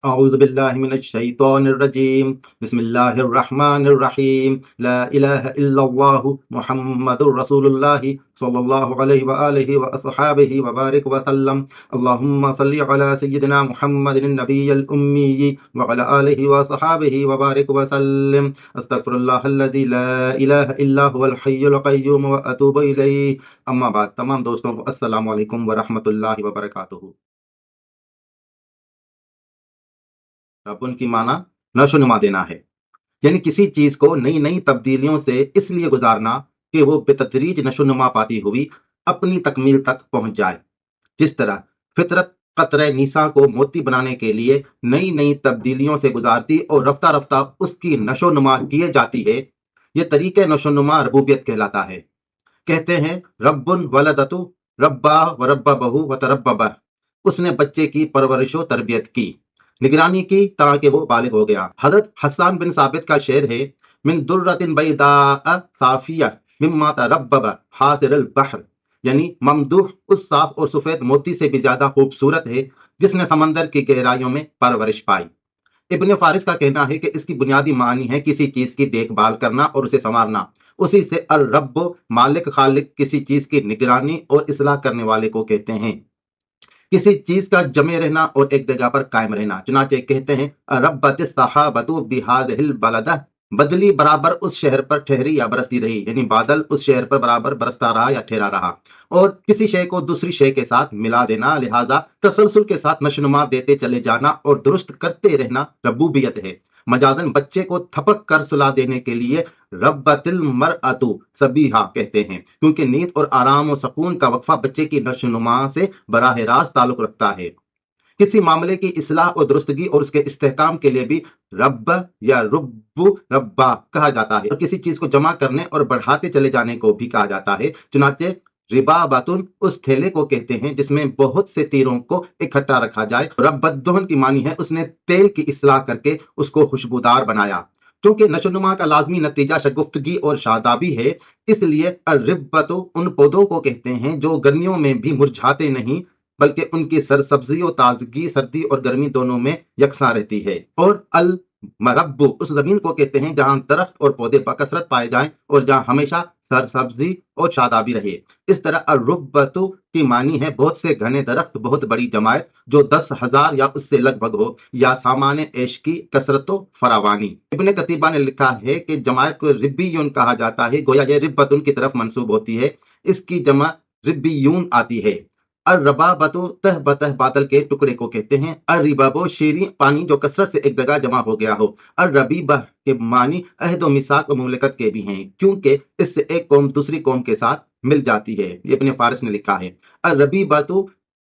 أعوذ بالله من الشيطان الرجيم بسم الله الرحمن الرحيم لا إله إلا الله محمد رسول الله صلى الله عليه وآله وأصحابه وبارك وسلم اللهم صل على سيدنا محمد النبي الأمي وعلى آله وصحابه وبارك وسلم أستغفر الله الذي لا إله إلا هو الحي القيوم وأتوب إليه أما بعد تمام دوستوں کو السلام علیکم ورحمۃ اللہ وبرکاتہ۔ ربن کی معنی نشو نما دینا ہے، یعنی کسی چیز کو نئی نئی تبدیلیوں سے اس لیے گزارنا کہ وہ بتدریج نشو نما پاتی ہوئی اپنی تکمیل تک پہنچ جائے۔ جس طرح فطرت قطرہ نیسا کو موتی بنانے کے لیے نئی نئی تبدیلیوں سے گزارتی اور رفتہ رفتہ اس کی نشو نما کیے جاتی ہے، یہ طریقہ نشو نما ربوبیت کہلاتا ہے۔ کہتے ہیں رب ولدتو ربا و ربا بہو و ترببہ، اس نے بچے کی پرورش و تربیت کی، نگرانی کی تاکہ وہ بالغ ہو گیا۔ حضرت حسان بن ثابت کا شعر ہے من درۃ بیضاء صافیہ مما تربب حاصر البحر، یعنی ممدوح اس صاف اور سفید موتی سے بھی زیادہ خوبصورت ہے جس نے سمندر کی گہرائیوں میں پرورش پائی۔ ابن فارس کا کہنا ہے کہ اس کی بنیادی معنی ہے کسی چیز کی دیکھ بھال کرنا اور اسے سنوارنا، اسی سے الرب مالک خالق کسی چیز کی نگرانی اور اصلاح کرنے والے کو کہتے ہیں، کسی چیز کا جمع رہنا اور ایک جگہ پر قائم رہنا۔ چنانچہ کہتے ہیں ربت الصحابۃ بہذہ البلدہ، بدلی برابر اس شہر پر ٹھہری یا برستی رہی، یعنی بادل اس شہر پر برابر برستا رہا یا ٹھہرا رہا۔ اور کسی شے کو دوسری شے کے ساتھ ملا دینا، لہذا تسلسل کے ساتھ نشوونما دیتے چلے جانا اور درست کرتے رہنا ربوبیت ہے۔ مجازن بچے کو تھپک کر سلا دینے کے لیے ربت المرأۃ سبیحہ کہتے ہیں، کیونکہ نیند اور آرام و سکون کا وقفہ بچے کی نشوونما سے براہ راست تعلق رکھتا ہے۔ کسی معاملے کی اصلاح اور درستگی اور اس کے استحکام کے لیے بھی رب یا رب ربا کہا جاتا ہے، اور کسی چیز کو جمع کرنے اور بڑھاتے چلے جانے کو بھی کہا جاتا ہے۔ چنانچہ ربابتن اس تھیلے کو کہتے ہیں جس میں بہت سے تیروں کو اکٹھا رکھا جائے۔ ربدہن کی معنی ہے اس نے تیل کی اصلاح کر کے اس کو خوشبودار بنایا۔ چونکہ نشوونما کا لازمی نتیجہ شگفتگی اور شادابی ہے، اس لیے الربت ان پودوں کو کہتے ہیں جو گرمیوں میں بھی مرجھاتے نہیں، بلکہ ان کی سرسبزی و تازگی سردی اور گرمی دونوں میں یکساں رہتی ہے۔ اور المرب اس زمین کو کہتے ہیں جہاں درخت اور پودے بکثرت پائے جائیں اور جہاں ہمیشہ سرسبزی اور شادابی رہے۔ اس طرح الربت کی معنی ہے بہت سے گھنے درخت، بہت بڑی جماعت جو 10,000 یا اس سے لگ بھگ ہو، یا سامان عیش کی کثرت و فراوانی۔ ابن قتیبہ نے لکھا ہے کہ جماعت کو ربیون کہا جاتا ہے، گویا یہ ربتن کی طرف منسوب ہوتی ہے، اس کی جمع ربیون آتی ہے۔ الربابت تہ بتہ بادل کے ٹکڑے کو کہتے ہیں۔ الرباب شیریں پانی جو کثرت سے ایک جگہ جمع ہو گیا ہو۔ الربیبہ کے معنی عہد و میثاق و مملکت کے بھی ہیں، کیونکہ اس سے ایک قوم دوسری قوم کے ساتھ مل جاتی ہے، یہ ابن فارس نے لکھا ہے۔ الربیبت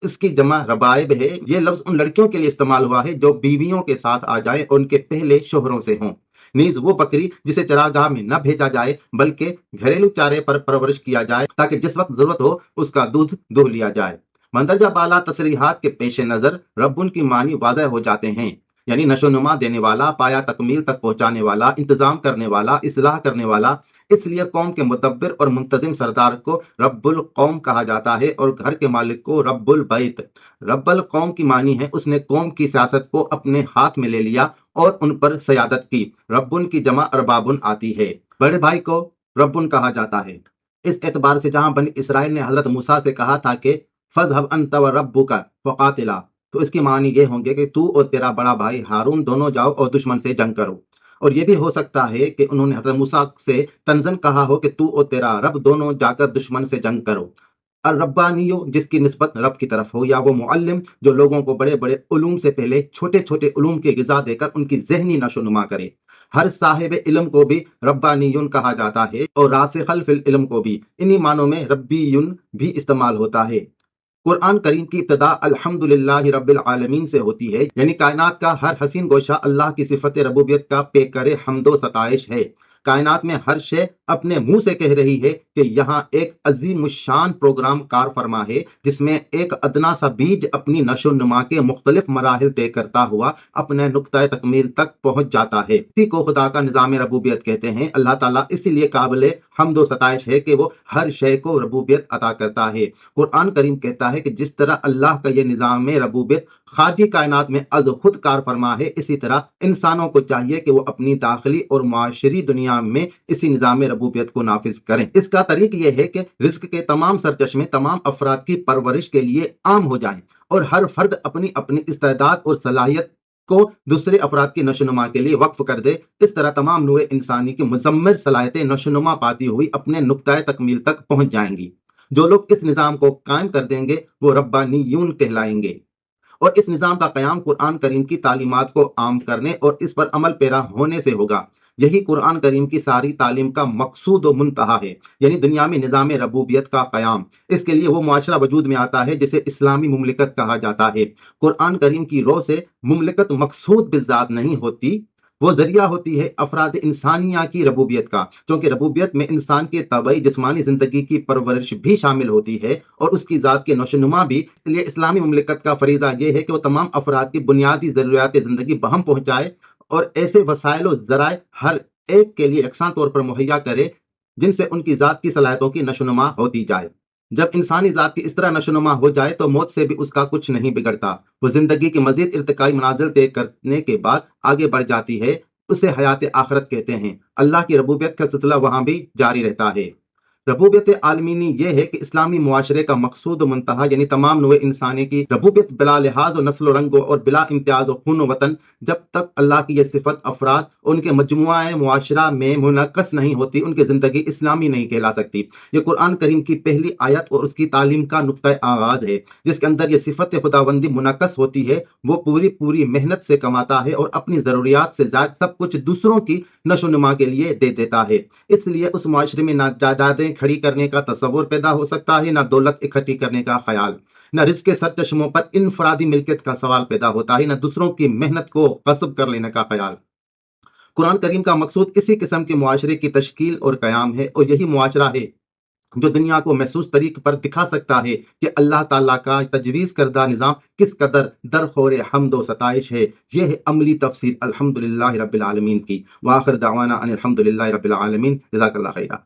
اس کی جمع ربائب ہے، یہ لفظ ان لڑکیوں کے لیے استعمال ہوا ہے جو بیویوں کے ساتھ آ جائیں اور ان کے پہلے شوہروں سے ہوں۔ نیز وہ بکری جسے چراگاہ میں نہ بھیجا جائے بلکہ گھریلو چارے پر پرورش کیا جائے تاکہ جس وقت ضرورت ہو اس کا دودھ دوہ لیا جائے۔ مندرجہ بالا تصریحات کے پیش نظر ربن کی معنی واضح ہو جاتے ہیں، یعنی نشوونما دینے والا، پایا تکمیل تک پہنچانے والا، انتظام کرنے والا، اصلاح کرنے والا۔ اس لیے قوم کے مدبر اور منتظم سردار کو رب القوم کہا جاتا ہے اور گھر کے مالک کو رب البیت۔ رب القوم کی معنی ہے اس نے قوم کی سیاست کو اپنے ہاتھ میں لے لیا اور ان پر سیادت کی۔ ربن کی جمع اربابن آتی ہے۔ بڑے بھائی کو ربن کہا جاتا ہے، اس اعتبار سے جہاں بنی اسرائیل نے حضرت موسیٰ سے کہا تھا کہ فَاذْهَبْ أَنْتَ وَرَبُّكَ فَقَاتِلَا، تو اس کی معنی یہ ہوں گے کہ تو اور تیرا بڑا بھائی ہارون دونوں جاؤ اور دشمن سے جنگ کرو۔ اور یہ بھی ہو سکتا ہے کہ انہوں نے حضرت موسیٰ سے طنزاً کہا ہو کہ تو اور تیرا رب دونوں جا کر دشمن سے جنگ کرو۔ الربانیو جس کی نسبت رب کی طرف ہو، یا وہ معلم جو لوگوں کو بڑے بڑے علوم سے پہلے چھوٹے چھوٹے علوم کی غذا دے کر ان کی ذہنی نشوونما کرے۔ ہر صاحب علم کو بھی ربانیون کہا جاتا ہے اور راسخ فی العلم کو بھی، انہی معنوں میں ربیون بھی استعمال ہوتا ہے۔ قرآن کریم کی ابتدا الحمدللہ رب العالمین سے ہوتی ہے، یعنی کائنات کا ہر حسین گوشہ اللہ کی صفت ربوبیت کا پیکر حمد و ستائش ہے۔ کائنات میں ہر شے اپنے منہ سے کہہ رہی ہے کہ یہاں ایک عظیم الشان پروگرام کار فرما ہے جس میں ایک ادنا سا بیج اپنی نشو نما کے مختلف مراحل طے کرتا ہوا اپنے نقطۂ تکمیل تک پہنچ جاتا ہے۔ اسی کو خدا کا نظام ربوبیت کہتے ہیں۔ اللہ تعالیٰ اسی لیے قابل حمد و ستائش ہے کہ وہ ہر شے کو ربوبیت عطا کرتا ہے۔ قرآن کریم کہتا ہے کہ جس طرح اللہ کا یہ نظام ربوبیت خارجی کائنات میں از خود کار فرما ہے، اسی طرح انسانوں کو چاہیے کہ وہ اپنی داخلی اور معاشری دنیا میں اسی نظام ربوبیت کو نافذ کریں۔ اس کا طریق یہ ہے کہ رزق کے تمام سرچشمے تمام افراد کی پرورش کے لیے عام ہو جائیں اور ہر فرد اپنی اپنی استعداد اور صلاحیت کو دوسرے افراد کی نشوونما کے لیے وقف کر دے۔ اس طرح تمام نوع انسانی کی مزمر صلاحیتیں نشوونما پاتی ہوئی اپنے نقطۂ تکمیل تک پہنچ جائیں گی۔ جو لوگ اس نظام کو قائم کر دیں گے وہ ربانیون کہلائیں گے، اور اس نظام کا قیام قرآن کریم کی تعلیمات کو عام کرنے اور اس پر عمل پیرا ہونے سے ہوگا۔ یہی قرآن کریم کی ساری تعلیم کا مقصود و منتہا ہے، یعنی دنیا میں نظام ربوبیت کا قیام۔ اس کے لیے وہ معاشرہ وجود میں آتا ہے جسے اسلامی مملکت کہا جاتا ہے۔ قرآن کریم کی رو سے مملکت مقصود بالذات نہیں ہوتی، وہ ذریعہ ہوتی ہے افراد انسانیہ کی ربوبیت کا، کیونکہ ربوبیت میں انسان کے طبعی جسمانی زندگی کی پرورش بھی شامل ہوتی ہے اور اس کی ذات کے نشوونما بھی۔ اس لیے اسلامی مملکت کا فریضہ یہ ہے کہ وہ تمام افراد کی بنیادی ضروریات زندگی بہم پہنچائے اور ایسے وسائل و ذرائع ہر ایک کے لیے یکساں طور پر مہیا کرے جن سے ان کی ذات کی صلاحیتوں کی نشوونما ہوتی جائے۔ جب انسانی ذات کی اس طرح نشوونما ہو جائے تو موت سے بھی اس کا کچھ نہیں بگڑتا، وہ زندگی کی مزید ارتقائی منازل طے کرنے کے بعد آگے بڑھ جاتی ہے، اسے حیات آخرت کہتے ہیں۔ اللہ کی ربوبیت کا سلسلہ وہاں بھی جاری رہتا ہے۔ ربوبیت عالمینی یہ ہے کہ اسلامی معاشرے کا مقصود و منتہا یعنی تمام نوع انسانی کی ربوبیت بلا لحاظ و نسل و رنگ اور بلا امتیاز و خون و وطن، جب تک اللہ کی یہ صفت افراد ان کے مجموعہ معاشرہ میں منعکس نہیں ہوتی ان کی زندگی اسلامی نہیں کہلا سکتی۔ یہ قرآن کریم کی پہلی آیت اور اس کی تعلیم کا نقطۂ آغاز ہے، جس کے اندر یہ صفت خداوندی منعکس ہوتی ہے۔ وہ پوری محنت سے کماتا ہے اور اپنی ضروریات سے زائد سب کچھ دوسروں کی نشوونما کے لیے دے دیتا ہے۔ اس لیے اس معاشرے میں نہ جائیدادیں کھڑی کرنے کا تصور پیدا ہو سکتا ہے، نہ دولت اکٹھی کرنے کا خیال، نہ رزق کے سرچشموں پر انفرادی ملکیت کا سوال پیدا ہوتا ہے، نہ دوسروں کی محنت کو غصب کر لینے کا خیال۔ قرآن کریم کا مقصود اسی قسم کے معاشرے کی تشکیل اور قیام ہے، اور یہی معاشرہ ہے جو دنیا کو محسوس طریق پر دکھا سکتا ہے کہ اللہ تعالیٰ کا تجویز کردہ نظام کس قدر درخور حمد و ستائش ہے۔ یہ ہے عملی تفسیر الحمدللہ رب العالمین کی۔ وآخر دعوانا ان الحمدللہ رب العالمین۔ جزاک اللہ خیرہ۔